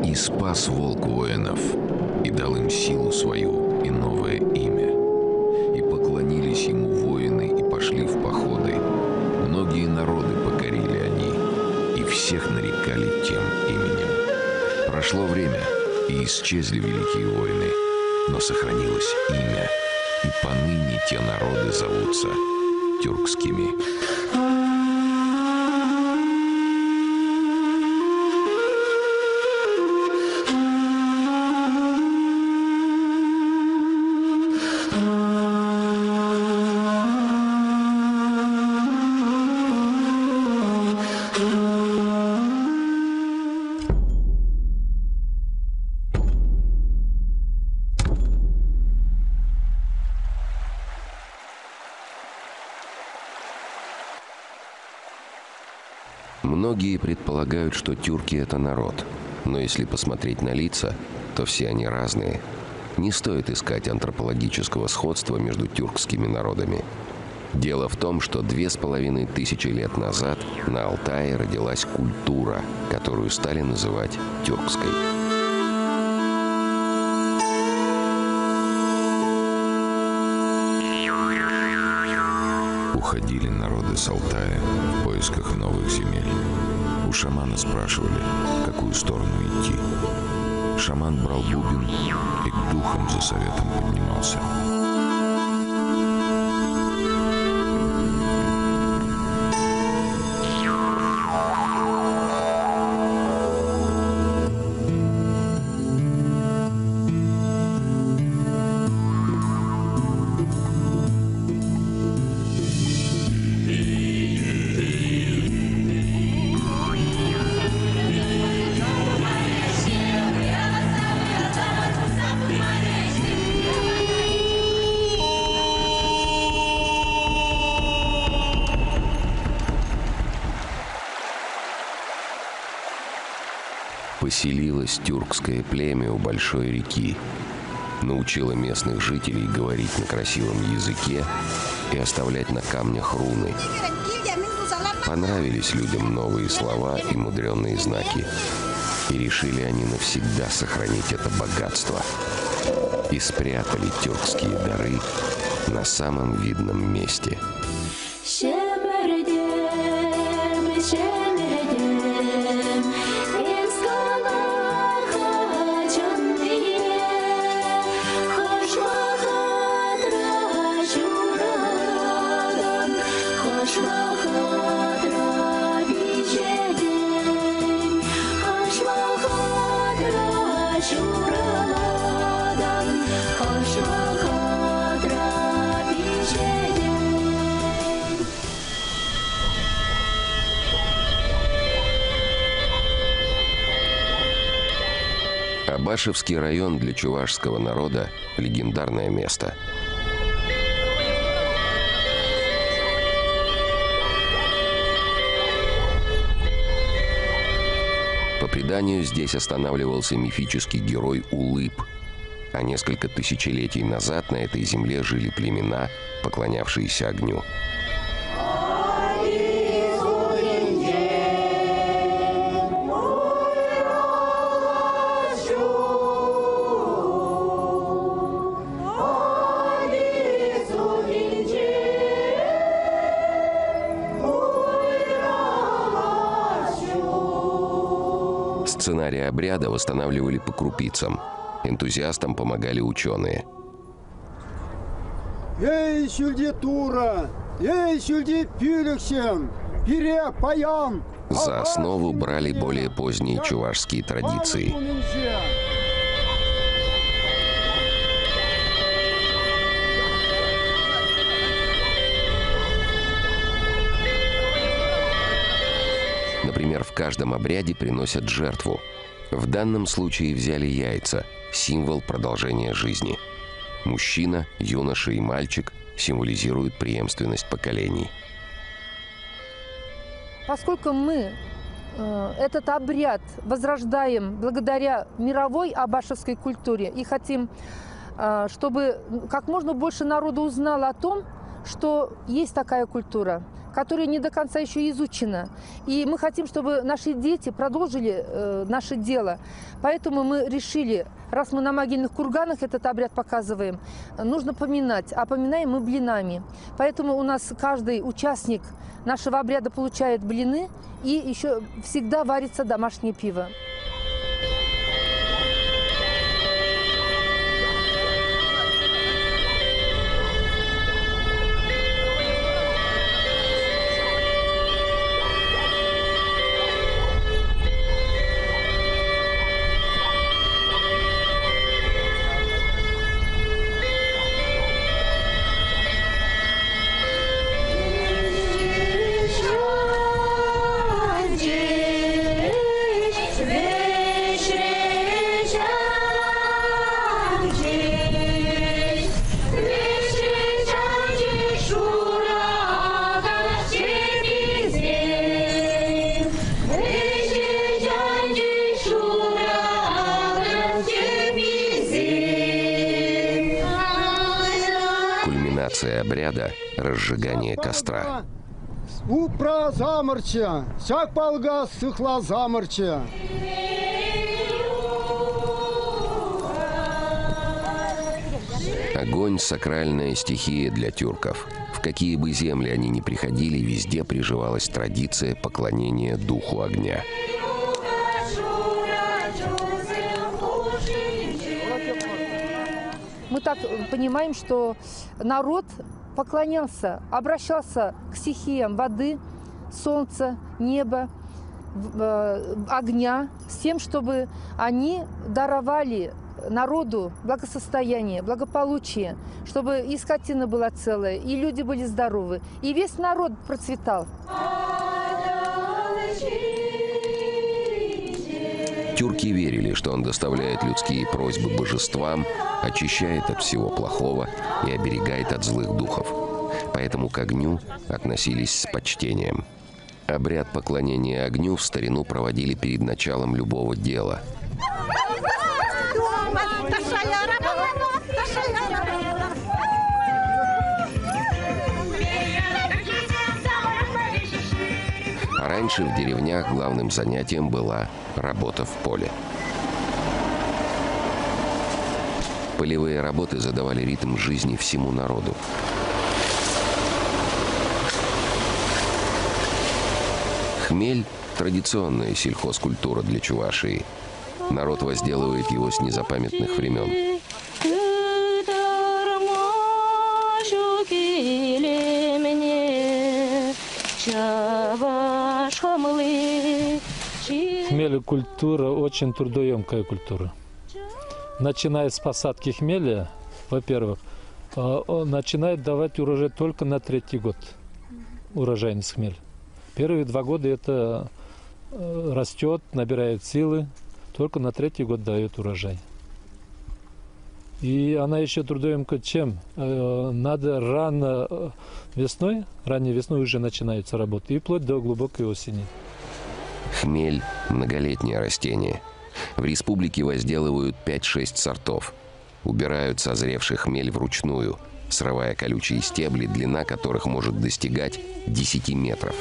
И спас волк воинов, и дал им силу свою и новое имя. И поклонились ему воины, и пошли в походы. Многие народы покорили они, и всех нарекали тем именем. Прошло время, и исчезли великие воины, но сохранилось имя, и поныне те народы зовутся тюркскими. Многие предполагают, что тюрки – это народ. Но если посмотреть на лица, то все они разные. Не стоит искать антропологического сходства между тюркскими народами. Дело в том, что 2500 лет назад на Алтае родилась культура, которую стали называть тюркской. Уходили народы с Алтая в поисках новых земель. У шамана спрашивали, в какую сторону идти. Шаман брал бубен и к духам за советом поднимался. Поселилось тюркское племя у большой реки. Научило местных жителей говорить на красивом языке и оставлять на камнях руны. Понравились людям новые слова и мудреные знаки. И решили они навсегда сохранить это богатство. И спрятали тюркские дары на самом видном месте. Абашевский район для чувашского народа – легендарное место. По преданию, здесь останавливался мифический герой Улыб. А несколько тысячелетий назад на этой земле жили племена, поклонявшиеся огню. Сценарий обряда восстанавливали по крупицам. Энтузиастам помогали ученые. За основу брали более поздние чувашские традиции. Например, в каждом обряде приносят жертву. В данном случае взяли яйца – символ продолжения жизни. Мужчина, юноша и мальчик символизируют преемственность поколений. Поскольку мы этот обряд возрождаем благодаря мировой абашевской культуре и хотим, чтобы как можно больше народу узнало о том, что есть такая культура, которая не до конца еще изучена. И мы хотим, чтобы наши дети продолжили наше дело. Поэтому мы решили, раз мы на могильных курганах этот обряд показываем, нужно поминать. А поминаем мы блинами. Поэтому у нас каждый участник нашего обряда получает блины, и еще всегда варится домашнее пиво. Кульминация обряда – разжигание костра. Упра заморча, всяк полга сыхла заморча. Огонь – сакральная стихия для тюрков. В какие бы земли они ни приходили, везде приживалась традиция поклонения духу огня. Мы так понимаем, что народ поклонялся, обращался к стихиям воды, солнца, неба, огня, с тем, чтобы они даровали народу благосостояние, благополучие, чтобы и скотина была целая, и люди были здоровы, и весь народ процветал. Тюрки верили, что он доставляет людские просьбы божествам, очищает от всего плохого и оберегает от злых духов. Поэтому к огню относились с почтением. Обряд поклонения огню в старину проводили перед началом любого дела. А раньше в деревнях главным занятием была работа в поле. Полевые работы задавали ритм жизни всему народу. Хмель – традиционная сельхозкультура для Чувашии. Народ возделывает его с незапамятных времен. Хмель культура очень трудоемкая культура. Начиная с посадки хмеля, во-первых, начинает давать урожай только на 3-й год. Урожайность хмель. Первые 2 года это растет, набирает силы, только на 3-й год дает урожай. И она еще трудоемкая чем? Надо ранней весной уже начинается работа, и вплоть до глубокой осени. Хмель – многолетнее растение. В республике возделывают 5-6 сортов. Убирают созревший хмель вручную, срывая колючие стебли, длина которых может достигать 10 метров.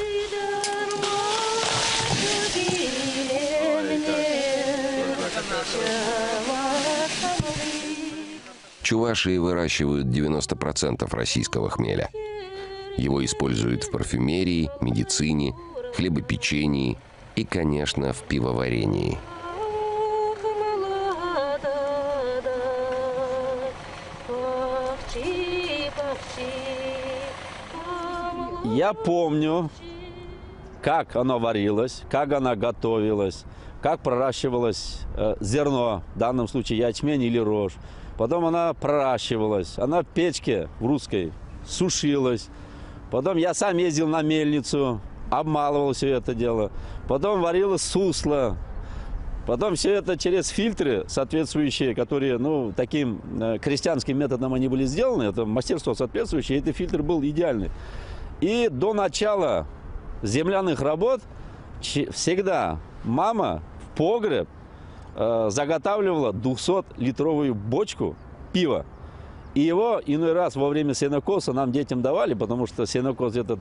Чувашии выращивают 90% российского хмеля. Его используют в парфюмерии, медицине, хлебопечении и, конечно, в пивоварении. Я помню, как оно варилось, как оно готовилось, как проращивалось зерно, в данном случае ячмень или рожь. Потом она проращивалась, она в печке в русской сушилась. Потом я сам ездил на мельницу, обмалывал все это дело. Потом варилось сусло. Потом все это через фильтры соответствующие, которые, таким крестьянским методом они были сделаны, это мастерство соответствующее, и этот фильтр был идеальный. И до начала земляных работ всегда мама в погреб заготавливала 200-литровую бочку пива. И его иной раз во время сенокоса нам детям давали, потому что сенокос этот,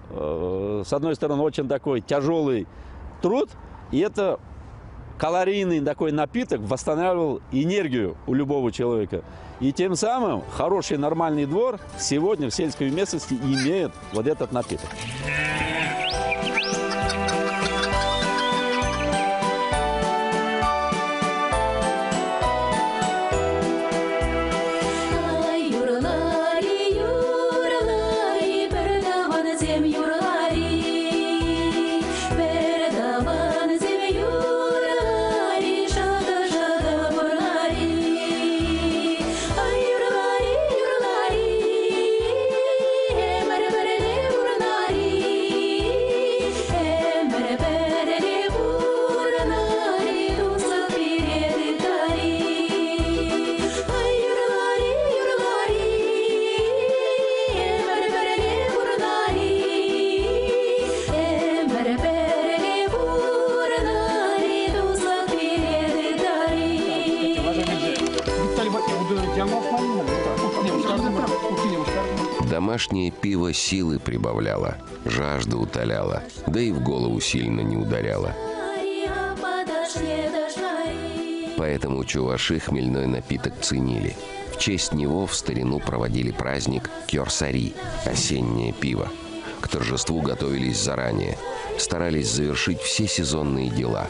с одной стороны, очень такой тяжелый труд, и это калорийный такой напиток восстанавливал энергию у любого человека. И тем самым хороший нормальный двор сегодня в сельской местности имеет вот этот напиток. Домашнее пиво силы прибавляло, жажду утоляло, да и в голову сильно не ударяло. Поэтому чуваши хмельной напиток ценили. В честь него в старину проводили праздник Кёрсари – осеннее пиво. К торжеству готовились заранее, старались завершить все сезонные дела.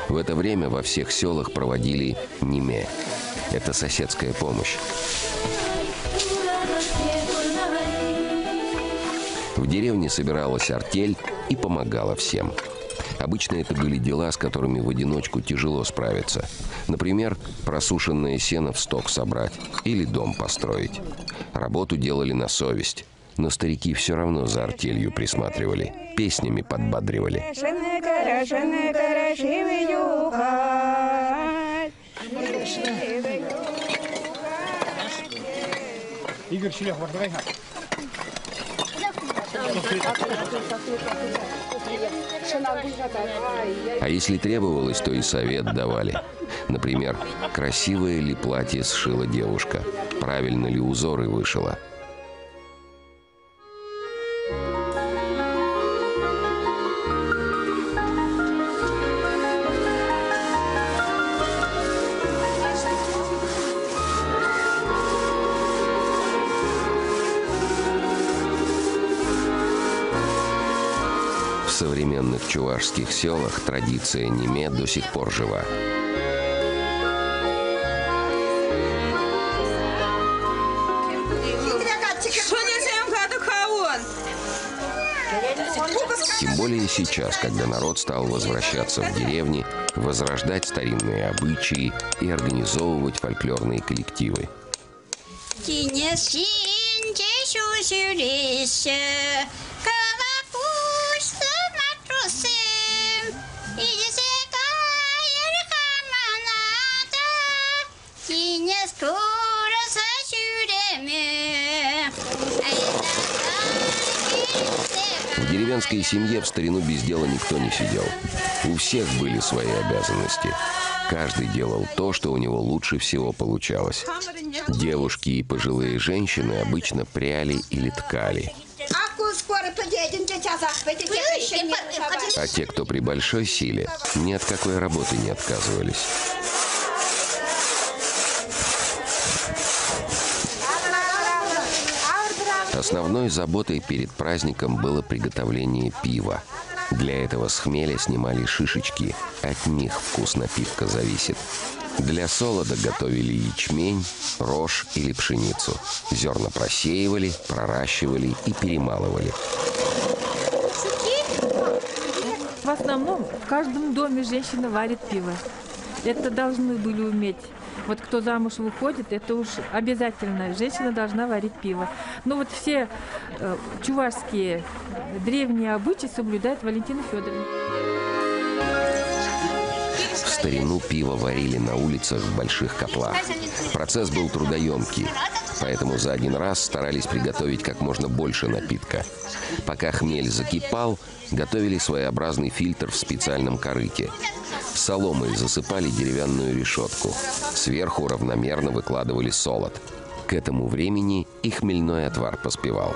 В это время во всех селах проводили ниме – это соседская помощь. В деревне собиралась артель и помогала всем. Обычно это были дела, с которыми в одиночку тяжело справиться. Например, просушенное сено в сток собрать или дом построить. Работу делали на совесть. Но старики все равно за артелью присматривали, песнями подбадривали. Игорь Шелях, А если требовалось, то и совет давали. Например, красивое ли платье сшила девушка, правильно ли узоры вышила. В современных чувашских селах традиция ниме до сих пор жива. Тем более сейчас, когда народ стал возвращаться в деревни, возрождать старинные обычаи и организовывать фольклорные коллективы. В деревенской семье в старину без дела никто не сидел. У всех были свои обязанности. Каждый делал то, что у него лучше всего получалось. Девушки и пожилые женщины обычно пряли или ткали. А те, кто при большой силе, ни от какой работы не отказывались. Основной заботой перед праздником было приготовление пива. Для этого с хмеля снимали шишечки, от них вкус напитка зависит. Для солода готовили ячмень, рожь или пшеницу. Зерна просеивали, проращивали и перемалывали. В основном в каждом доме женщина варит пиво. Это должны были уметь. Вот кто замуж выходит, это уж обязательно. Женщина должна варить пиво. Но вот все чувашские древние обычаи соблюдает Валентина Федоровна. В старину пиво варили на улицах в больших котлах. Процесс был трудоемкий, поэтому за один раз старались приготовить как можно больше напитка. Пока хмель закипал, готовили своеобразный фильтр в специальном корыте. Соломой засыпали деревянную решетку. Сверху равномерно выкладывали солод. К этому времени и хмельной отвар поспевал.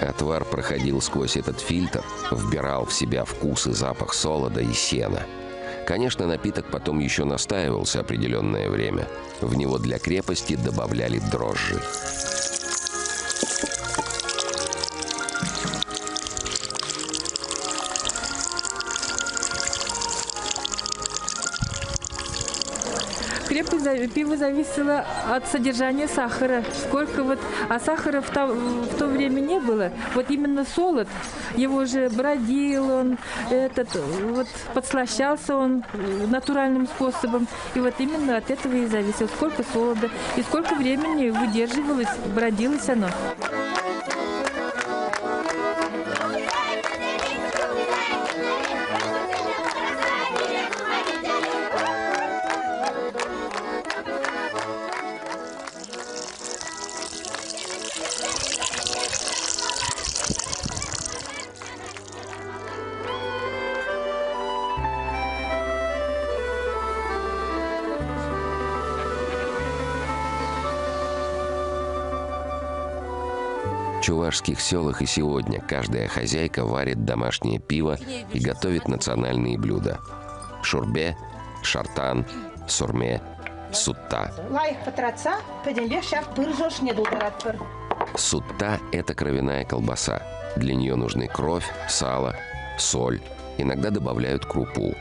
Отвар проходил сквозь этот фильтр, вбирал в себя вкус и запах солода и сена. Конечно, напиток потом еще настаивался определенное время. В него для крепости добавляли дрожжи. Крепость пива зависела от содержания сахара. А сахара в то время не было. Вот именно солод, его же бродил он, подслащался он натуральным способом. И вот именно от этого и зависело, сколько солода и сколько времени выдерживалось, бродилось оно. В чувашских селах и сегодня каждая хозяйка варит домашнее пиво и готовит национальные блюда. Шурбе, шартан, сурме, сутта. Сутта – это кровяная колбаса. Для нее нужны кровь, сало, соль. Иногда добавляют крупу.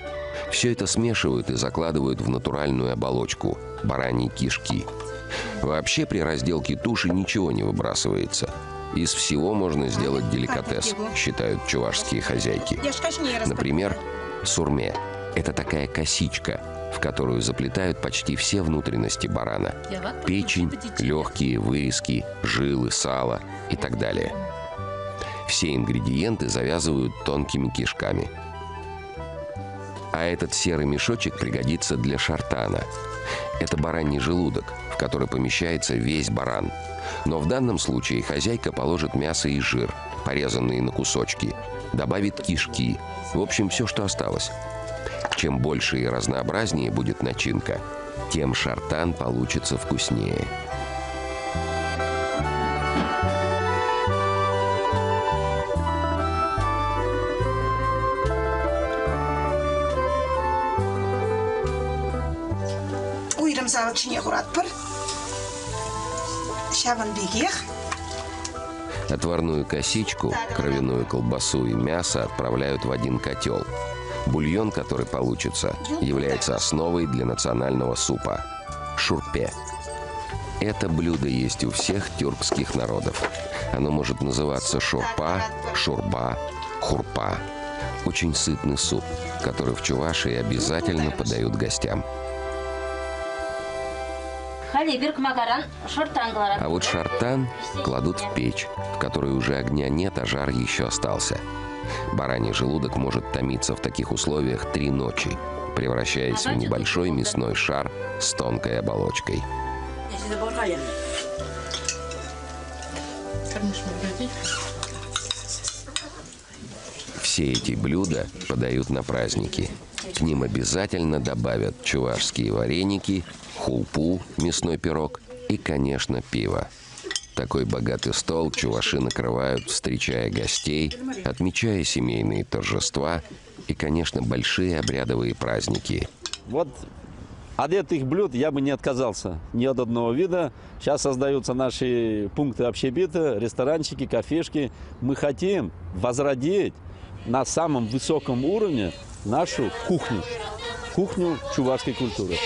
Все это смешивают и закладывают в натуральную оболочку – бараньи кишки. Вообще при разделке туши ничего не выбрасывается. Из всего можно сделать деликатес, считают чувашские хозяйки. Например, сурме – это такая косичка, в которую заплетают почти все внутренности барана. Печень, легкие, вырезки, жилы, сало и так далее. Все ингредиенты завязывают тонкими кишками. А этот серый мешочек пригодится для шартана. Это бараний желудок, в который помещается весь баран. Но в данном случае хозяйка положит мясо и жир, порезанные на кусочки, добавит кишки, в общем, все, что осталось. Чем больше и разнообразнее будет начинка, тем шартан получится вкуснее. Отварную косичку, кровяную колбасу и мясо отправляют в один котел. Бульон, который получится, является основой для национального супа – шурпе. Это блюдо есть у всех тюркских народов. Оно может называться шурпа, шурба, хурпа. Очень сытный суп, который в Чувашии обязательно подают гостям. А вот шартан кладут в печь, в которой уже огня нет, а жар еще остался. Бараний желудок может томиться в таких условиях 3 ночи, превращаясь в небольшой мясной шар с тонкой оболочкой. Все эти блюда подают на праздники. К ним обязательно добавят чувашские вареники, хулпу, мясной пирог и, конечно, пиво. Такой богатый стол чуваши накрывают, встречая гостей, отмечая семейные торжества и, конечно, большие обрядовые праздники. Вот от этих блюд я бы не отказался ни от одного вида. Сейчас создаются наши пункты общепита, ресторанчики, кафешки. Мы хотим возродить на самом высоком уровне нашу кухню, кухню чувашской культуры.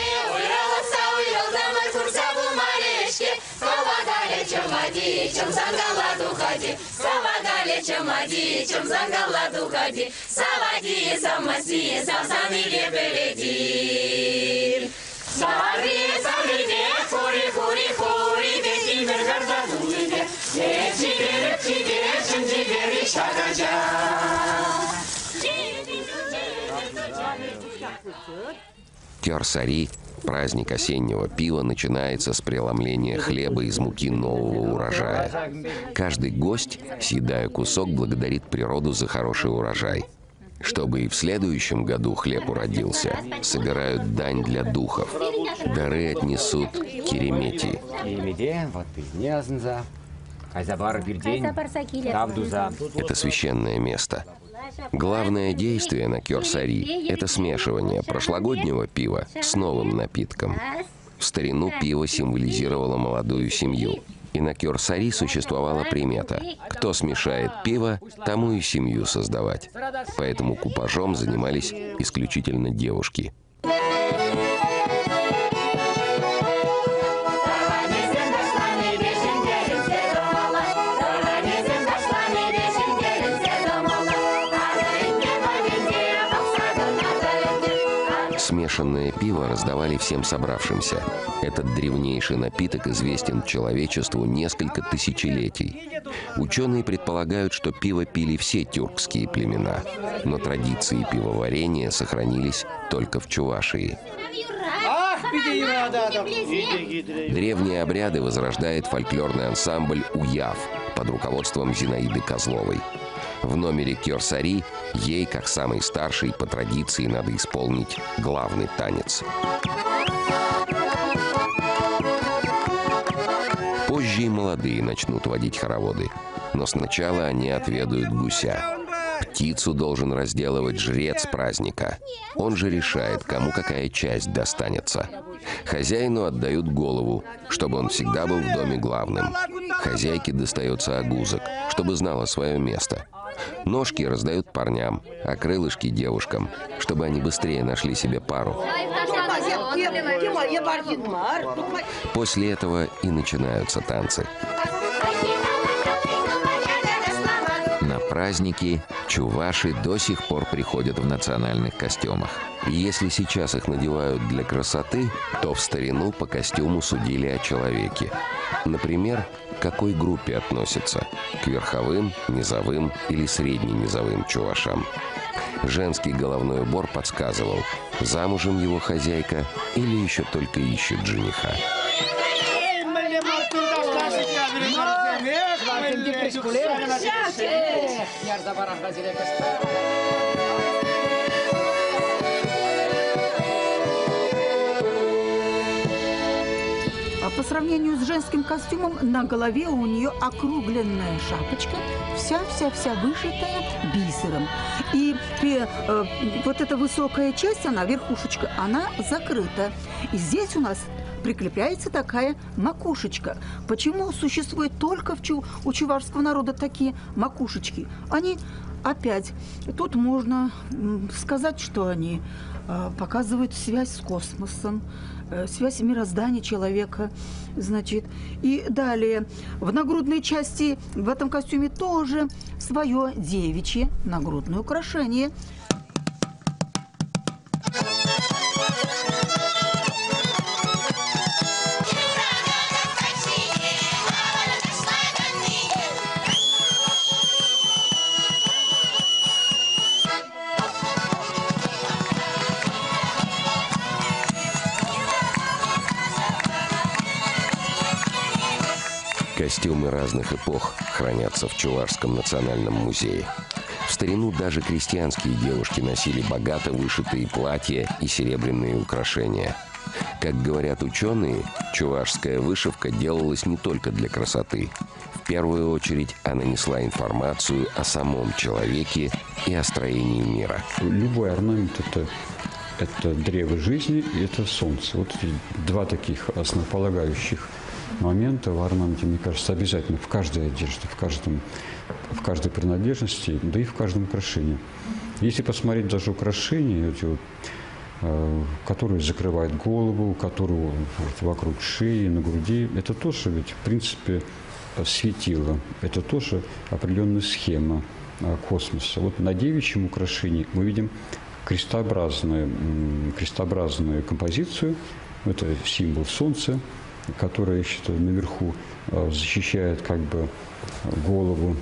Кёрсари Праздник осеннего пива начинается с преломления хлеба из муки нового урожая. Каждый гость, съедая кусок, благодарит природу за хороший урожай. Чтобы и в следующем году хлеб уродился, собирают дань для духов. Дары отнесут Керемети. Это священное место. Главное действие на Кёрсари – это смешивание прошлогоднего пива с новым напитком. В старину пиво символизировало молодую семью. И на Кёрсари существовала примета: кто смешает пиво, тому и семью создавать. Поэтому купажом занимались исключительно девушки. Смешанное пиво раздавали всем собравшимся. Этот древнейший напиток известен человечеству несколько тысячелетий. Ученые предполагают, что пиво пили все тюркские племена, но традиции пивоварения сохранились только в Чувашии. Древние обряды возрождает фольклорный ансамбль «Уяв» под руководством Зинаиды Козловой. В номере Кёрсари ей, как самой старшей, по традиции надо исполнить главный танец. Позже и молодые начнут водить хороводы, но сначала они отведают гуся. Птицу должен разделывать жрец праздника. Он же решает, кому какая часть достанется. Хозяину отдают голову, чтобы он всегда был в доме главным. Хозяйке достается огузок, чтобы знала свое место. Ножки раздают парням, а крылышки девушкам, чтобы они быстрее нашли себе пару. После этого и начинаются танцы. На праздники чуваши до сих пор приходят в национальных костюмах. И если сейчас их надевают для красоты, то в старину по костюму судили о человеке. Например, к какой группе относится – к верховым, низовым или средненизовым чувашам. Женский головной убор подсказывал, замужем его хозяйка или еще только ищет жениха. А по сравнению с женским костюмом, на голове у нее округленная шапочка, вся вышитая бисером. И вот эта высокая часть, она, верхушечка, она закрыта. И здесь у нас прикрепляется такая макушечка. Почему существует только у чувашского народа такие макушечки? Они, опять, тут можно сказать, что они показывают связь с космосом, связь мироздания человека, значит. И далее, в нагрудной части в этом костюме тоже свое девичье нагрудное украшение. Костюмы разных эпох хранятся в Чувашском национальном музее. В старину даже крестьянские девушки носили богато вышитые платья и серебряные украшения. Как говорят ученые, чувашская вышивка делалась не только для красоты. В первую очередь она несла информацию о самом человеке и о строении мира. Любой орнамент – это древо жизни и это солнце. Вот два таких основополагающих момента в орнаменте, мне кажется, обязательно в каждой одежде, в каждой принадлежности, да и в каждом украшении. Если посмотреть даже украшения, которые закрывают голову, которые вокруг шеи, на груди, это тоже ведь, в принципе, светило. Это тоже определенная схема космоса. Вот на девичьем украшении мы видим крестообразную композицию. Это символ солнца, которая, я считаю, наверху защищает как бы голову.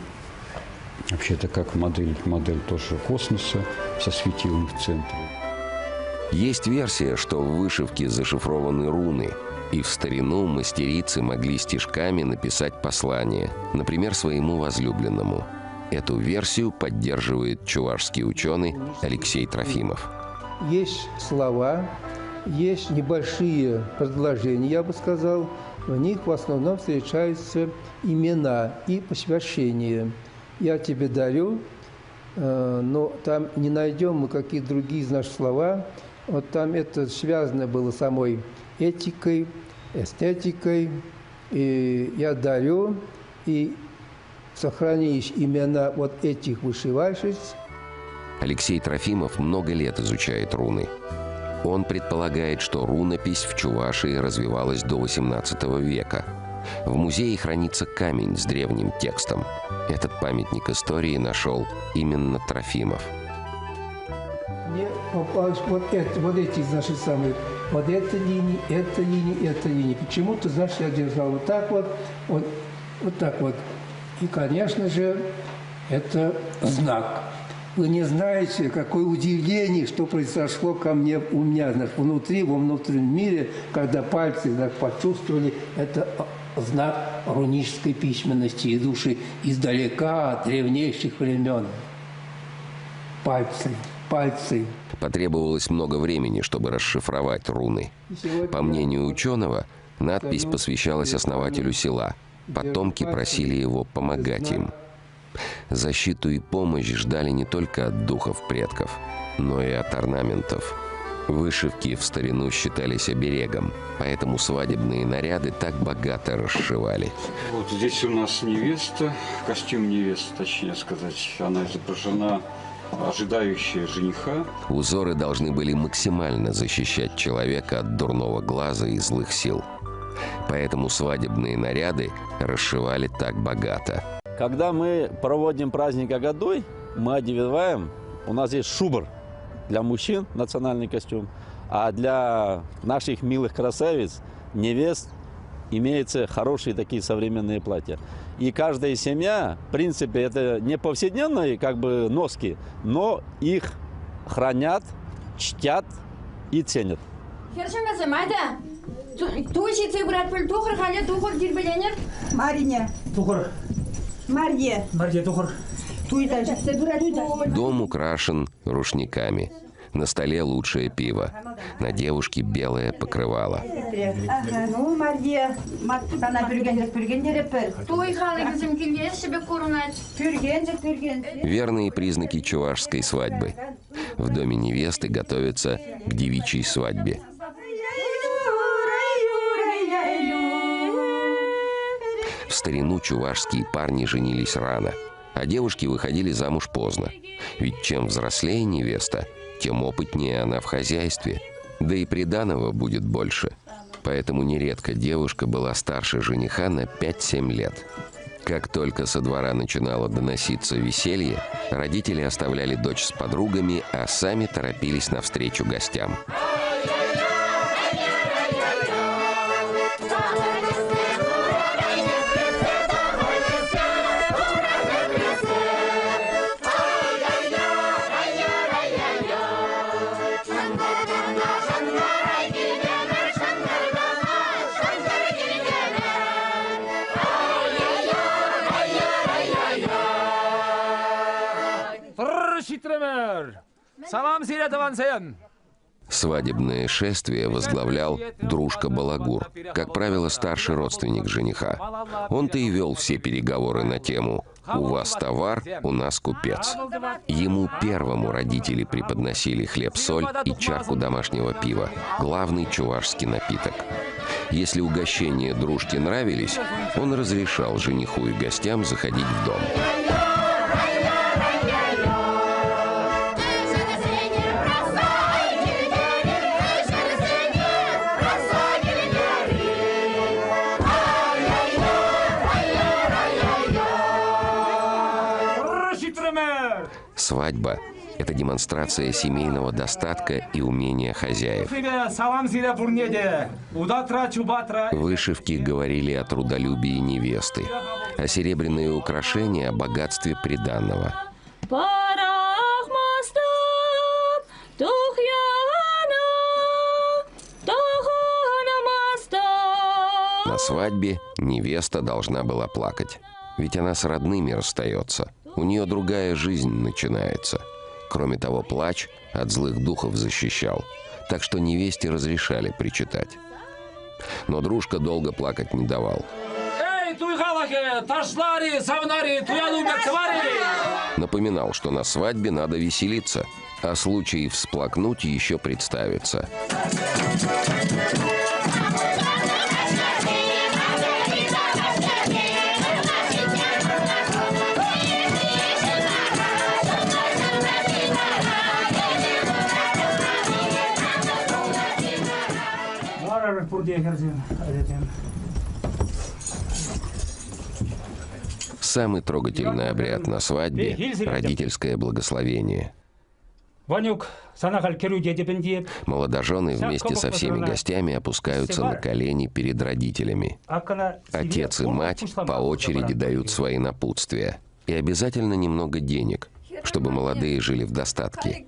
Вообще это как модель тоже космоса со светилом в центре. Есть версия, что в вышивке зашифрованы руны, и в старину мастерицы могли стишками написать послание, например, своему возлюбленному. Эту версию поддерживает чувашский ученый Алексей Трофимов. Есть слова, есть небольшие предложения, я бы сказал. В них в основном встречаются имена и посвящения. «Я тебе дарю», но там не найдем мы какие-то другие наши слова. Вот там это связано было с самой этикой, эстетикой. И «я дарю», и сохранишь имена вот этих вышивальщиц. Алексей Трофимов много лет изучает руны. Он предполагает, что рунопись в Чувашии развивалась до XVIII века. В музее хранится камень с древним текстом. Этот памятник истории нашел именно Трофимов. Мне попалось вот эти, значит, самые, вот эта линия, эта линия, эта линия. Почему-то, значит, я держал вот так вот, вот так вот. И, конечно же, это знак. Вы не знаете, какое удивление, что произошло ко мне, у меня, значит, внутри, во внутреннем мире, когда пальцы, значит, почувствовали, это знак рунической письменности, идущий издалека, от древнейших времен. Пальцы. Потребовалось много времени, чтобы расшифровать руны. По мнению ученого, надпись посвящалась основателю села. Потомки просили его помогать им. Защиту и помощь ждали не только от духов предков, но и от орнаментов. Вышивки в старину считались оберегом, поэтому свадебные наряды так богато расшивали. Вот здесь у нас невеста, костюм невесты, точнее сказать. Она изображена ожидающая жениха. Узоры должны были максимально защищать человека от дурного глаза и злых сил. Поэтому свадебные наряды расшивали так богато. Когда мы проводим праздник Агадой, мы одеваем, у нас есть шубр для мужчин, национальный костюм, а для наших милых красавиц, невест, имеются хорошие такие современные платья. И каждая семья, в принципе, это не повседневные как бы носки, но их хранят, чтят и ценят. Дом украшен рушниками. На столе лучшее пиво. На девушке белое покрывало. Верные признаки чувашской свадьбы. В доме невесты готовятся к девичьей свадьбе. В старину чувашские парни женились рано, а девушки выходили замуж поздно. Ведь чем взрослее невеста, тем опытнее она в хозяйстве, да и приданого будет больше. Поэтому нередко девушка была старше жениха на 5-7 лет. Как только со двора начинало доноситься веселье, родители оставляли дочь с подругами, а сами торопились навстречу гостям. Свадебное шествие возглавлял дружка Балагур, как правило, старший родственник жениха. Он-то и вел все переговоры на тему «У вас товар, у нас купец». Ему первому родители преподносили хлеб-соль и чарку домашнего пива, главный чувашский напиток. Если угощения дружке нравились, он разрешал жениху и гостям заходить в дом. Свадьба – это демонстрация семейного достатка и умения хозяев. Вышивки говорили о трудолюбии невесты, а серебряные украшения – о богатстве приданого. свадьбе невеста должна была плакать. Ведь она с родными расстается. У нее другая жизнь начинается. Кроме того, плач от злых духов защищал. Так что невесте разрешали причитать. Но дружка долго плакать не давал. Напоминал, что на свадьбе надо веселиться, а случай всплакнуть еще представится. Самый трогательный обряд на свадьбе – родительское благословение. Молодожены вместе со всеми гостями опускаются на колени перед родителями. Отец и мать по очереди дают свои напутствия. И обязательно немного денег, чтобы молодые жили в достатке.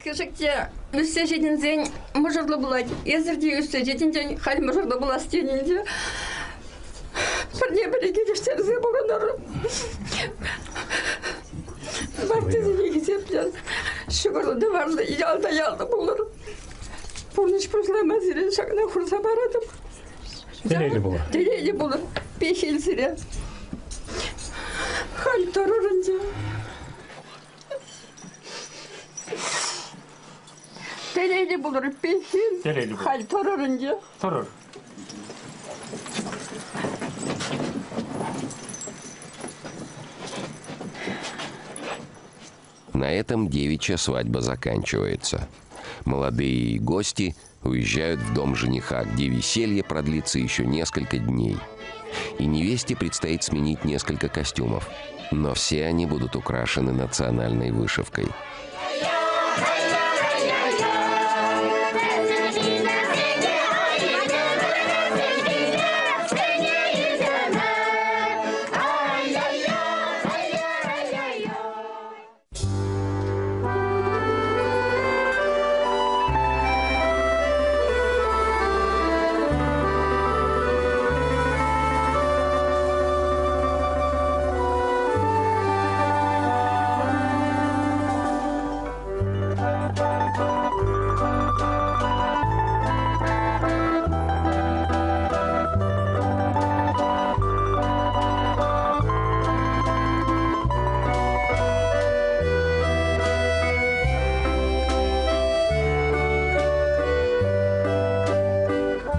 На этом девичья свадьба заканчивается. Молодые гости уезжают в дом жениха, где веселье продлится еще несколько дней. И невесте предстоит сменить несколько костюмов. Но все они будут украшены национальной вышивкой.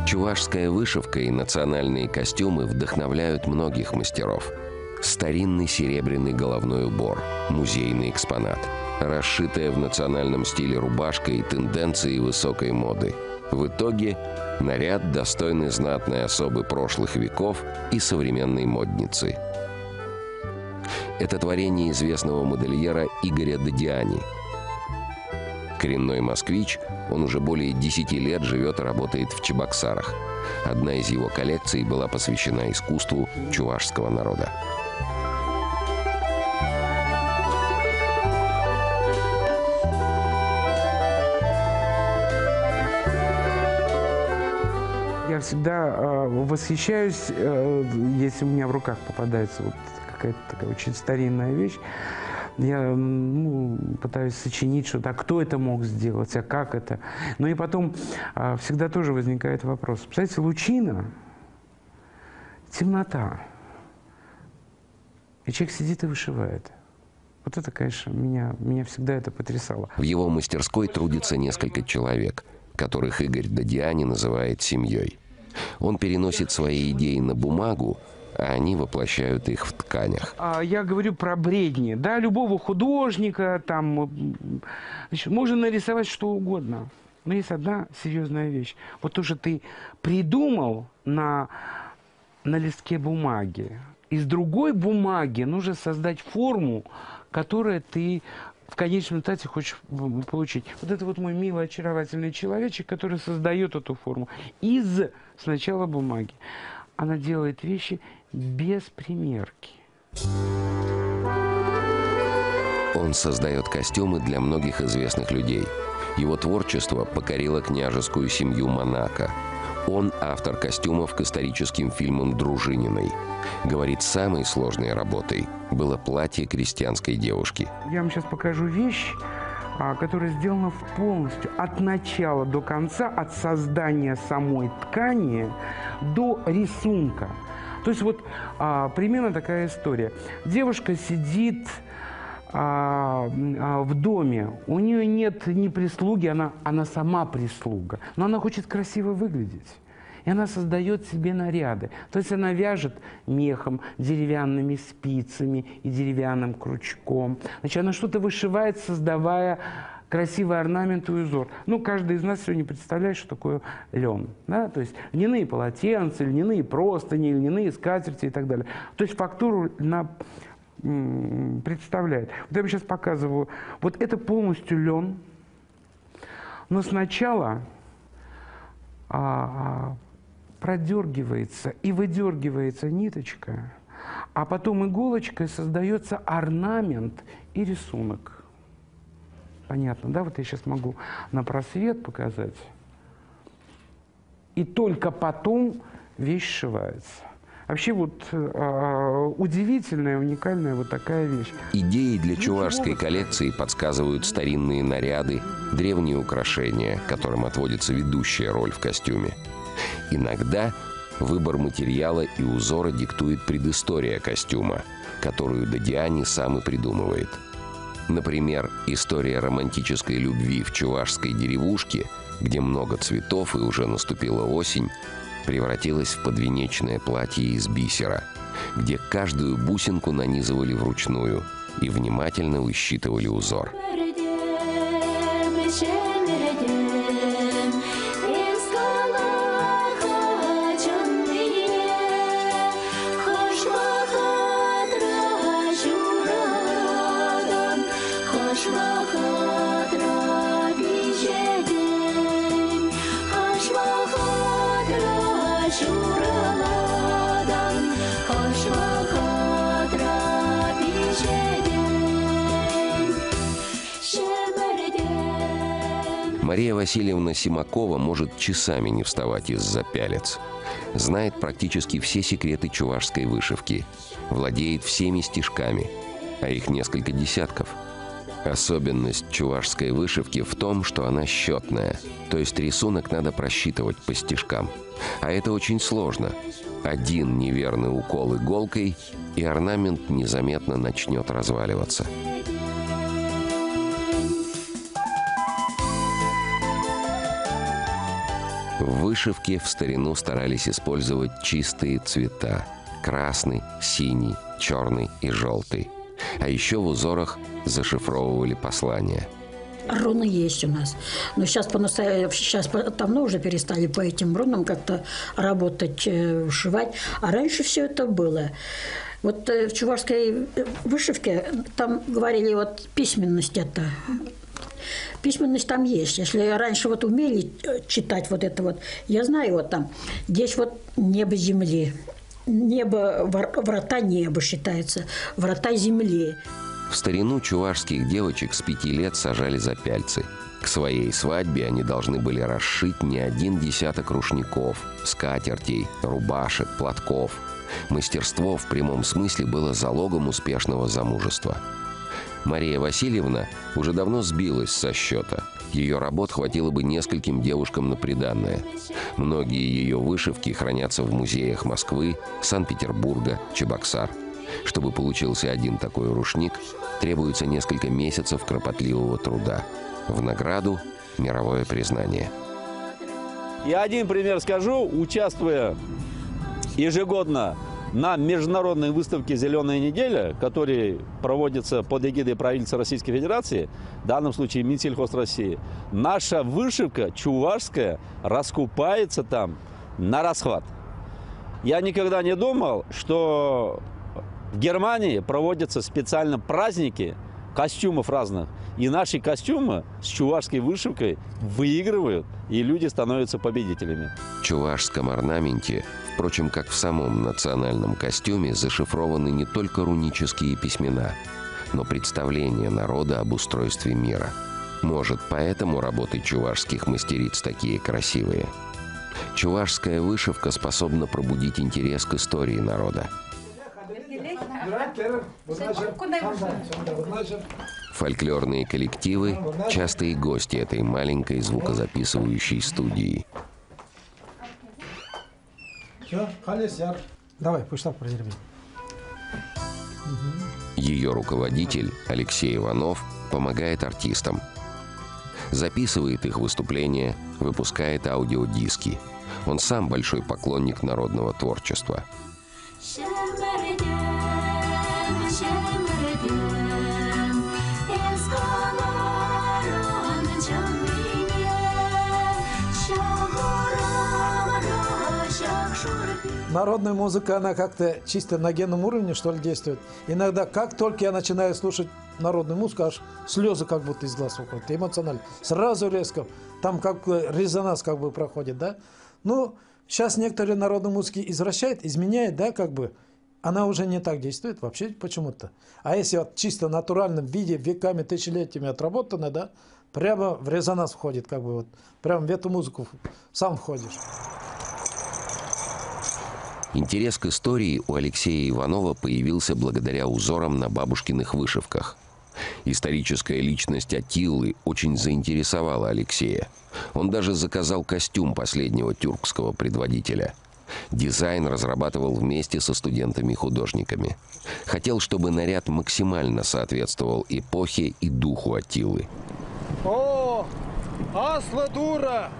Чувашская вышивка и национальные костюмы вдохновляют многих мастеров. Старинный серебряный головной убор, музейный экспонат, расшитая в национальном стиле рубашка и тенденции высокой моды. В итоге наряд, достойный знатной особы прошлых веков и современной модницы. Это творение известного модельера Игоря Додиани. Коренной москвич, он уже более 10 лет живет и работает в Чебоксарах. Одна из его коллекций была посвящена искусству чувашского народа. Я всегда восхищаюсь, если у меня в руках попадается вот какая-то такая очень старинная вещь. Я пытаюсь сочинить что-то, а кто это мог сделать, а как это. Ну и потом всегда тоже возникает вопрос. Представляете, лучина, темнота, и человек сидит и вышивает. Вот это, конечно, меня всегда это потрясало. В его мастерской трудится несколько человек, которых Игорь Додиани называет семьей. Он переносит свои идеи на бумагу, а они воплощают их в тканях. Я говорю про бредни, да, любого художника, там, значит, можно нарисовать что угодно. Но есть одна серьезная вещь. Вот то, что ты придумал на листке бумаги. Из другой бумаги нужно создать форму, которую ты в конечном результате хочешь получить. Вот это вот мой милый, очаровательный человечек, который создает эту форму из сначала бумаги. Она делает вещи без примерки. Он создает костюмы для многих известных людей. Его творчество покорило княжескую семью Монако. Он автор костюмов к историческим фильмам Дружининой. Говорит, самой сложной работой было платье крестьянской девушки. Я вам сейчас покажу вещь, которая сделана полностью от начала до конца, от создания самой ткани до рисунка. То есть вот примерно такая история. Девушка сидит в доме, у нее нет ни прислуги, она сама прислуга, но она хочет красиво выглядеть. И она создает себе наряды. То есть она вяжет мехом, деревянными спицами и деревянным крючком. Значит, она что-то вышивает, создавая красивый орнамент и узор. Ну, каждый из нас сегодня представляет, что такое лен. Да? То есть льняные полотенца, льняные простыни, льняные скатерти и так далее. То есть фактуру она представляет. Вот я вам сейчас показываю. Вот это полностью лен. Но сначала продергивается и выдергивается ниточка, а потом иголочкой создается орнамент и рисунок. Понятно, да? Вот я сейчас могу на просвет показать. И только потом вещь сшивается. Вообще вот удивительная, уникальная вот такая вещь. Идеи для чувашской коллекции подсказывают старинные наряды, древние украшения, которым отводится ведущая роль в костюме. Иногда выбор материала и узора диктует предыстория костюма, которую Додиани сам и придумывает. Например, история романтической любви в чувашской деревушке, где много цветов и уже наступила осень, превратилась в подвенечное платье из бисера, где каждую бусинку нанизывали вручную и внимательно высчитывали узор. Мария Васильевна Симакова может часами не вставать из-за пялец. Знает практически все секреты чувашской вышивки. Владеет всеми стежками, а их несколько десятков. Особенность чувашской вышивки в том, что она счетная, то есть рисунок надо просчитывать по стежкам. А это очень сложно. Один неверный укол иголкой, и орнамент незаметно начнет разваливаться. В вышивке в старину старались использовать чистые цвета – красный, синий, черный и желтый. А еще в узорах зашифровывали послания. Руны есть у нас, но сейчас давно уже перестали по этим рунам как-то работать, вышивать. А раньше все это было. Вот в чувашской вышивке там говорили, вот письменность это. Письменность там есть. Если раньше вот умели читать вот это вот, я знаю, вот там, здесь вот небо земли, небо, врата неба считается, врата земли. В старину чувашских девочек с 5 лет сажали за пяльцы. К своей свадьбе они должны были расшить не 1 десяток рушников, скатертей, рубашек, платков. Мастерство в прямом смысле было залогом успешного замужества. Мария Васильевна уже давно сбилась со счета. Ее работ хватило бы нескольким девушкам на приданное. Многие ее вышивки хранятся в музеях Москвы, Санкт-Петербурга, Чебоксар. Чтобы получился один такой рушник, требуется несколько месяцев кропотливого труда. В награду – мировое признание. Я один пример скажу. Участвуя ежегодно на международной выставке «Зеленая неделя», которая проводится под эгидой правительства Российской Федерации, в данном случае Минсельхоз России, наша вышивка чувашская раскупается там на расхват. Я никогда не думал, что в Германии проводятся специально праздники костюмов разных, и наши костюмы с чувашской вышивкой выигрывают, и люди становятся победителями. В чувашском орнаменте, впрочем, как в самом национальном костюме, зашифрованы не только рунические письмена, но представления народа об устройстве мира. Может, поэтому работы чувашских мастериц такие красивые. Чувашская вышивка способна пробудить интерес к истории народа. Фольклорные коллективы – частые гости этой маленькой звукозаписывающей студии. Давай, пусть проверим. Ее руководитель Алексей Иванов помогает артистам. Записывает их выступления, выпускает аудиодиски. Он сам большой поклонник народного творчества. Народная музыка, она как-то чисто на генном уровне, что ли, действует. Иногда, как только я начинаю слушать народную музыку, аж слезы как будто из глаз уходят, эмоционально. Сразу резко, там как резонанс как бы проходит, да. Ну, сейчас некоторые народные музыки извращают, изменяют, да, как бы. Она уже не так действует вообще почему-то. А если вот чисто в натуральном виде, веками, тысячелетиями отработано, да, прямо в резонанс входит, как бы вот. Прямо в эту музыку сам входишь. Интерес к истории у Алексея Иванова появился благодаря узорам на бабушкиных вышивках. Историческая личность Атиллы очень заинтересовала Алексея. Он даже заказал костюм последнего тюркского предводителя. Дизайн разрабатывал вместе со студентами-художниками. Хотел, чтобы наряд максимально соответствовал эпохе и духу Атиллы. О, Асла Тура!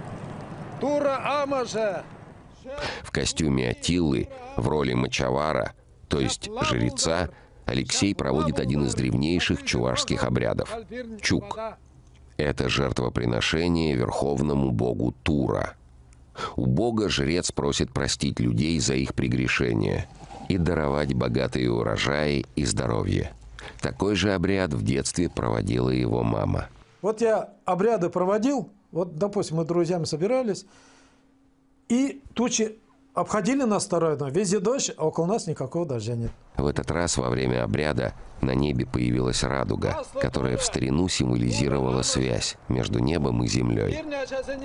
Тура Амажа! В костюме Атиллы в роли мочавара, то есть жреца, Алексей проводит один из древнейших чувашских обрядов – чук. Это жертвоприношение верховному богу Тура. У бога жрец просит простить людей за их прегрешения и даровать богатые урожаи и здоровье. Такой же обряд в детстве проводила его мама. Вот я обряды проводил, вот, допустим, мы с друзьями собирались, и тучи обходили нас второй день. Везде дождь, а около нас никакого дождя нет. В этот раз во время обряда на небе появилась радуга, которая в старину символизировала связь между небом и землей.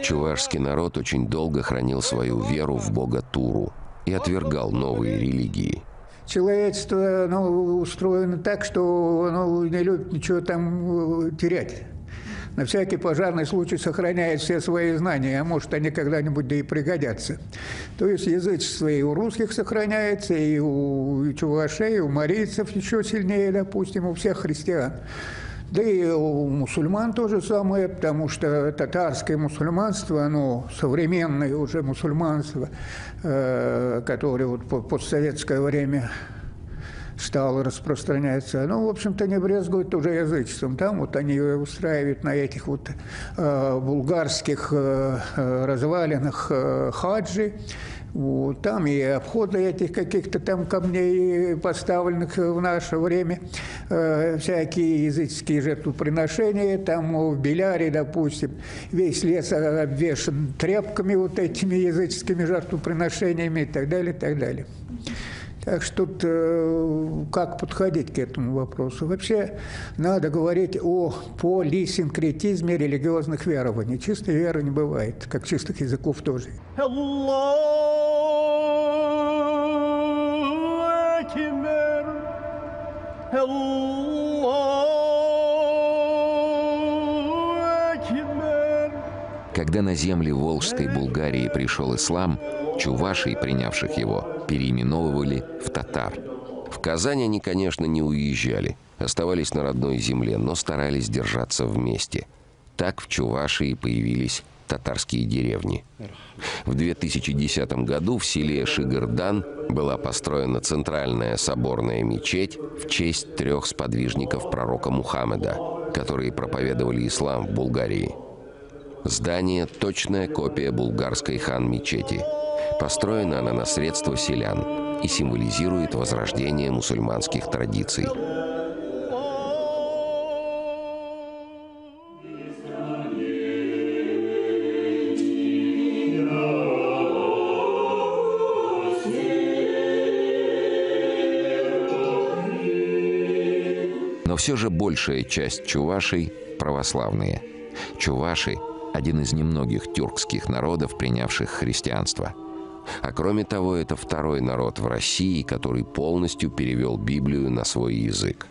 Чувашский народ очень долго хранил свою веру в бога Туру и отвергал новые религии. Человечество устроено так, что не любит ничего там терять. На всякий пожарный случай сохраняет все свои знания, а может, они когда-нибудь да и пригодятся. То есть язычество и у русских сохраняется, и у чувашей, и у марийцев еще сильнее, допустим, у всех христиан. Да и у мусульман то же самое, потому что татарское мусульманство, оно современное уже мусульманство, которое вот постсоветское время стало распространяться. Оно, в общем-то, не брезгует уже язычеством. Там вот они устраивают на этих вот булгарских развалинах хаджи. Вот, там и обходы этих каких-то там камней, поставленных в наше время, всякие языческие жертвоприношения. Там в Беляре, допустим, весь лес обвешан тряпками вот этими языческими жертвоприношениями и так далее, и так далее. Так что тут как подходить к этому вопросу? Вообще надо говорить о полисинкретизме религиозных верований. Чистой веры не бывает, как чистых языков тоже. Когда на земли Волжской Булгарии пришел ислам, чувашей, принявших его, переименовывали в татар. В Казань они, конечно, не уезжали, оставались на родной земле, но старались держаться вместе. Так в Чувашии появились татарские деревни. В 2010 году в селе Шигырдан была построена центральная соборная мечеть в честь 3 сподвижников пророка Мухаммеда, которые проповедовали ислам в Булгарии. Здание – точная копия булгарской хан-мечети. Построена она на средства селян и символизирует возрождение мусульманских традиций. Но все же большая часть чувашей – православные. Чуваши – один из немногих тюркских народов, принявших христианство. А кроме того, это второй народ в России, который полностью перевел Библию на свой язык.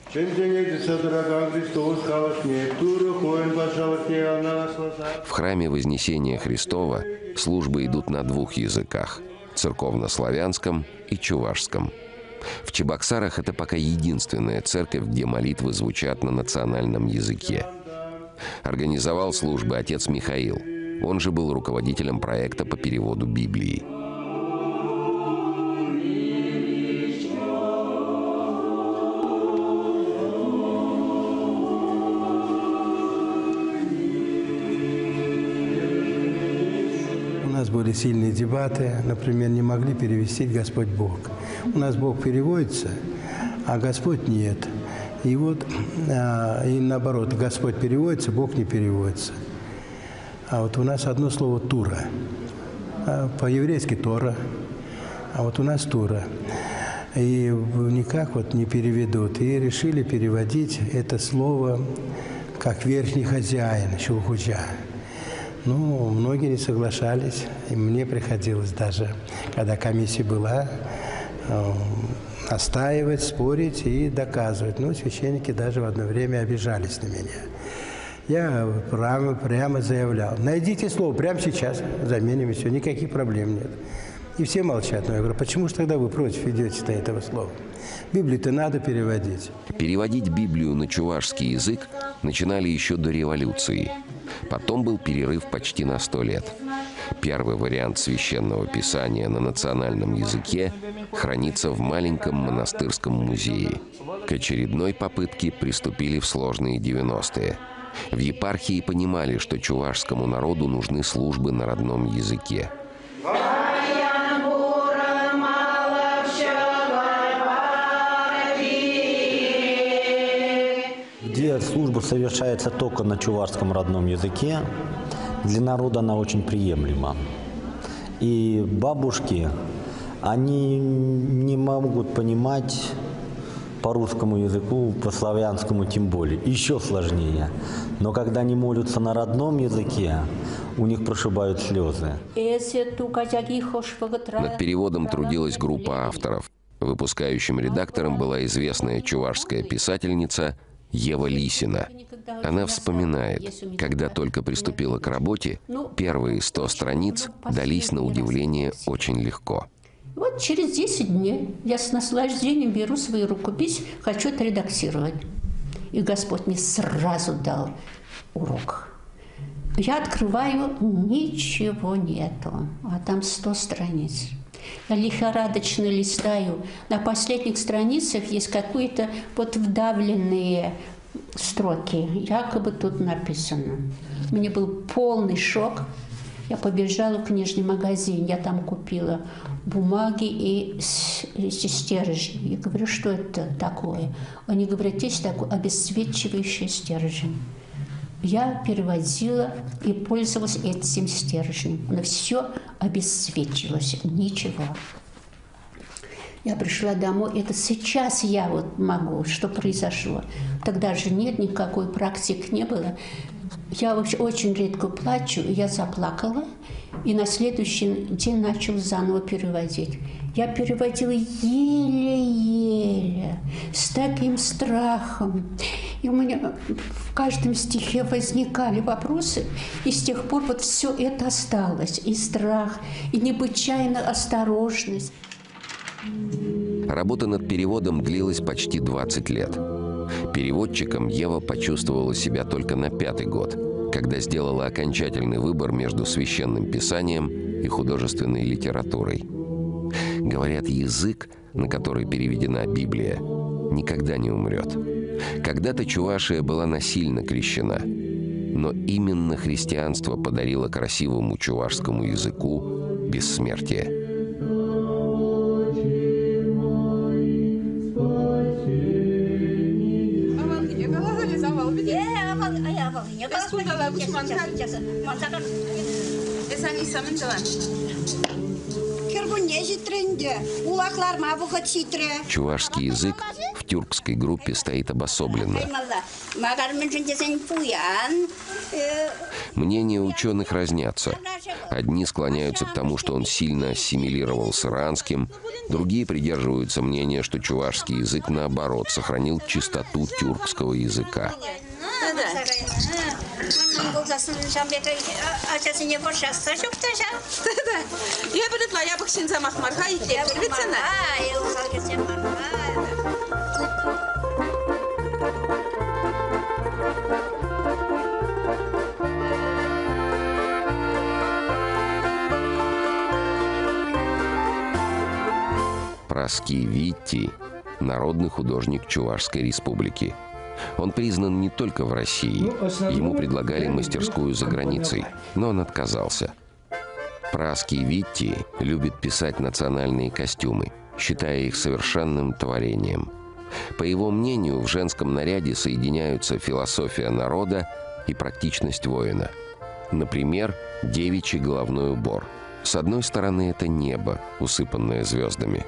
В храме Вознесения Христова службы идут на двух языках – церковно-славянском и чувашском. В Чебоксарах это пока единственная церковь, где молитвы звучат на национальном языке. Организовал службы отец Михаил. Он же был руководителем проекта по переводу Библии. У нас были сильные дебаты, например, не могли перевести «Господь Бог». У нас Бог переводится, а Господь нет. И вот, и наоборот, Господь переводится, Бог не переводится. А вот у нас одно слово «тура». По-еврейски «тора», а вот у нас «тура». И никак вот не переведут. И решили переводить это слово как «верхний хозяин», «шулхуджа». Ну, многие не соглашались, и мне приходилось даже, когда комиссия была, настаивать, спорить и доказывать. Ну, священники даже в одно время обижались на меня. Я прямо заявлял: найдите слово прямо сейчас, заменим, и все, никаких проблем нет. И все молчат. Но я говорю: почему же тогда вы против идете-то этого слова? Библию-то надо переводить. Переводить Библию на чувашский язык начинали еще до революции. Потом был перерыв почти на 100 лет. Первый вариант священного писания на национальном языке хранится в маленьком монастырском музее. К очередной попытке приступили в сложные 90-е. В епархии понимали, что чувашскому народу нужны службы на родном языке. Где служба совершается только на чувашском родном языке, для народа она очень приемлема. И бабушки, они не могут понимать по русскому языку, по славянскому тем более. Еще сложнее. Но когда они молятся на родном языке, у них прошибают слезы. Над переводом трудилась группа авторов. Выпускающим редактором была известная чувашская писательница Ева Лисина. Она вспоминает, когда только приступила к работе, первые 100 страниц дались на удивление очень легко. Вот через 10 дней я с наслаждением беру свою рукопись, хочу отредактировать. И Господь мне сразу дал урок. Я открываю, ничего нету, а там 100 страниц. Я лихорадочно листаю. На последних страницах есть какие-то вот вдавленные строки. Якобы тут написано. Мне был полный шок. Я побежала в книжный магазин. Я там купила бумаги и стержни. Я говорю: что это такое? Они говорят: есть такой обесцвечивающий стержень. Я переводила и пользовалась этим стержнем. Но все обесцвечивалось, ничего. Я пришла домой, это сейчас я вот могу, что произошло. Тогда же нет, никакой практики не было. Я вообще очень редко плачу, я заплакала, и на следующий день начала заново переводить. Я переводила еле-еле, с таким страхом. И у меня в каждом стихе возникали вопросы, и с тех пор вот все это осталось. И страх, и необычайная осторожность. Работа над переводом длилась почти 20 лет. Переводчиком Ева почувствовала себя только на 5-й год, когда сделала окончательный выбор между священным писанием и художественной литературой. Говорят, язык, на который переведена Библия, никогда не умрет. Когда-то Чувашия была насильно крещена, но именно христианство подарило красивому чувашскому языку бессмертие. Кербунье. Чувашский язык в тюркской группе стоит обособленно. Мнения ученых разнятся. Одни склоняются к тому, что он сильно ассимилировал с иранским, другие придерживаются мнения, что чувашский язык, наоборот, сохранил чистоту тюркского языка. Праский Витти – народный художник Чувашской республики. Он признан не только в России. Ему предлагали мастерскую за границей, но он отказался. Праский Витти любит писать национальные костюмы, считая их совершенным творением. По его мнению, в женском наряде соединяются философия народа и практичность воина. Например, девичий головной убор. С одной стороны, это небо, усыпанное звездами,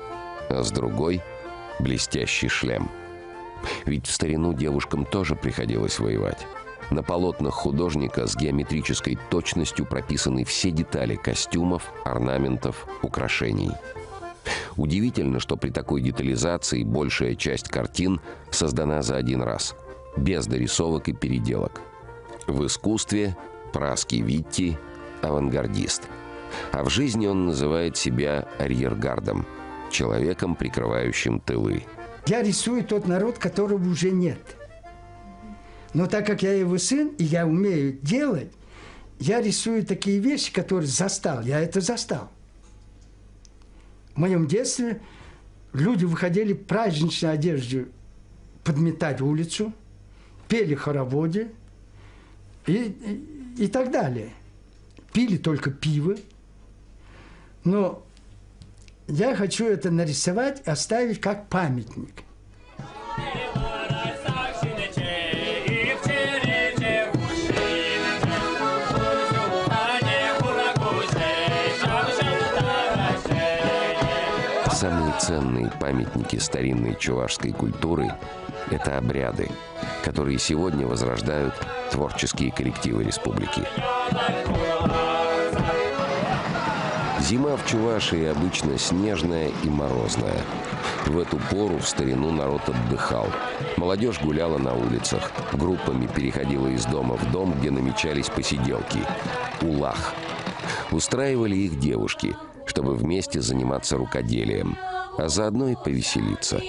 а с другой – блестящий шлем. Ведь в старину девушкам тоже приходилось воевать. На полотнах художника с геометрической точностью прописаны все детали костюмов, орнаментов, украшений. Удивительно, что при такой детализации большая часть картин создана за один раз, без дорисовок и переделок. В искусстве Праский Витти – авангардист. А в жизни он называет себя арьергардом – человеком, прикрывающим тылы. Я рисую тот народ, которого уже нет. Но так как я его сын, и я умею делать, я рисую такие вещи, которые застал. Я это застал. В моем детстве люди выходили в праздничной одежде подметать улицу, пели в хороводе и так далее. Пили только пиво. Но я хочу это нарисовать, оставить как памятник. Самые ценные памятники старинной чувашской культуры – это обряды, которые сегодня возрождают творческие коллективы республики. Зима в Чувашии обычно снежная и морозная. В эту пору в старину народ отдыхал. Молодежь гуляла на улицах, группами переходила из дома в дом, где намечались посиделки – улах. Устраивали их девушки, чтобы вместе заниматься рукоделием, а заодно и повеселиться.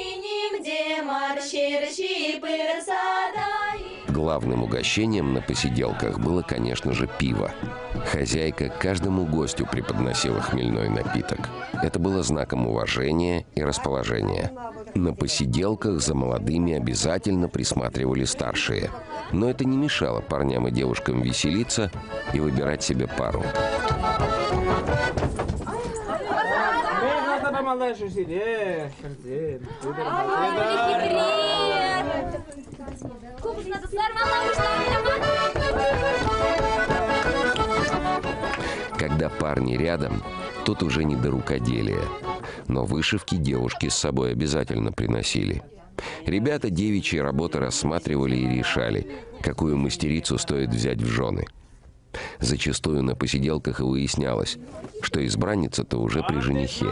Главным угощением на посиделках было, конечно же, пиво. Хозяйка каждому гостю преподносила хмельной напиток. Это было знаком уважения и расположения. На посиделках за молодыми обязательно присматривали старшие. Но это не мешало парням и девушкам веселиться и выбирать себе пару. Когда парни рядом, тут уже не до рукоделия. Но вышивки девушки с собой обязательно приносили. Ребята девичьи работы рассматривали и решали, какую мастерицу стоит взять в жены. Зачастую на посиделках и выяснялось, что избранница-то уже при женихе.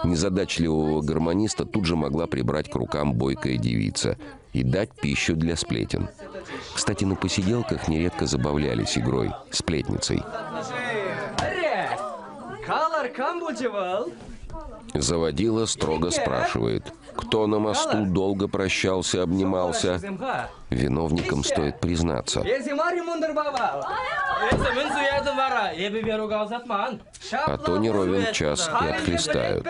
Незадачливого гармониста тут же могла прибрать к рукам бойкая девица и дать пищу для сплетен. Кстати, на посиделках нередко забавлялись игрой сплетницей. Заводила строго спрашивает: кто на мосту долго прощался, обнимался? Виновникам стоит признаться. А то не ровен час и отхлестают.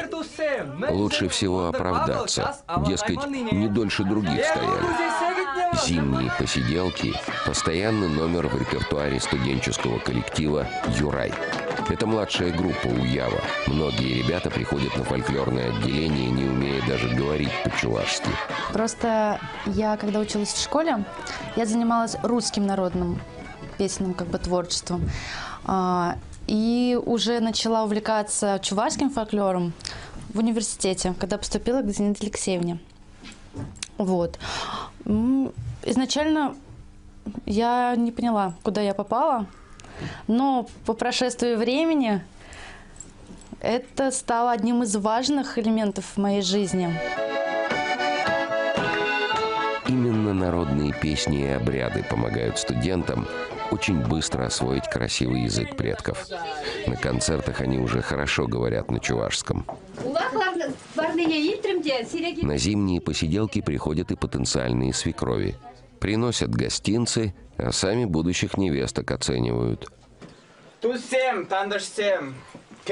Лучше всего оправдаться. Дескать, не дольше других стояли. Зимние посиделки – постоянный номер в репертуаре студенческого коллектива «Юрай». Это младшая группа Уява. Многие ребята приходят на фольклорное отделение, не умея даже говорить по-чувашски. Просто я, когда училась в школе, я занималась русским народным песенным творчеством. И уже начала увлекаться чувашским фольклором в университете, когда поступила к Зинаиде Алексеевне. Вот. Изначально я не поняла, куда я попала, но по прошествии времени это стало одним из важных элементов в моей жизни. Именно народные песни и обряды помогают студентам очень быстро освоить красивый язык предков. На концертах они уже хорошо говорят на чувашском. На зимние посиделки приходят и потенциальные свекрови. Приносят гостинцы, а сами будущих невесток оценивают. Тусем, тандашсем. В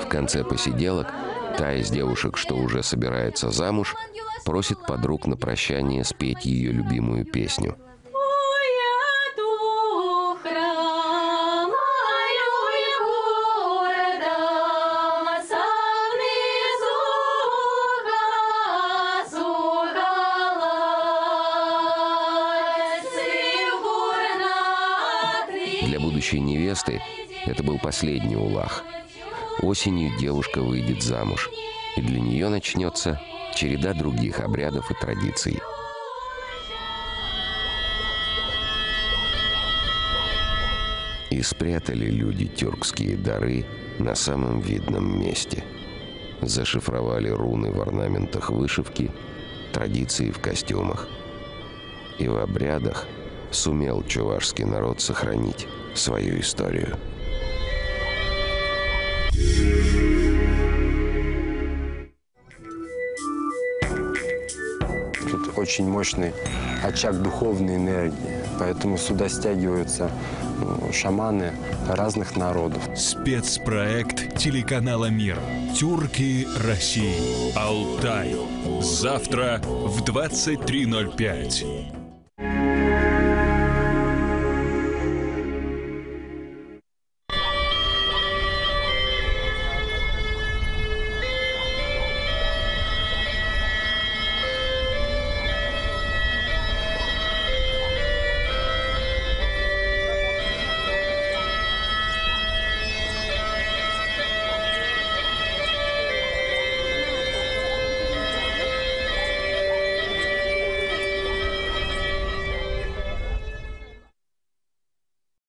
конце посиделок та из девушек, что уже собирается замуж, просит подруг на прощание спеть ее любимую песню. Для будущей невесты это был последний улах. Осенью девушка выйдет замуж, и для нее начнется череда других обрядов и традиций. И спрятали люди тюркские дары на самом видном месте. Зашифровали руны в орнаментах вышивки, традиции в костюмах. И в обрядах сумел чувашский народ сохранить свою историю. Тут очень мощный очаг духовной энергии, поэтому сюда стягиваются шаманы разных народов. Спецпроект телеканала «Мир». Тюрки России. Алтай. Завтра в 23:05.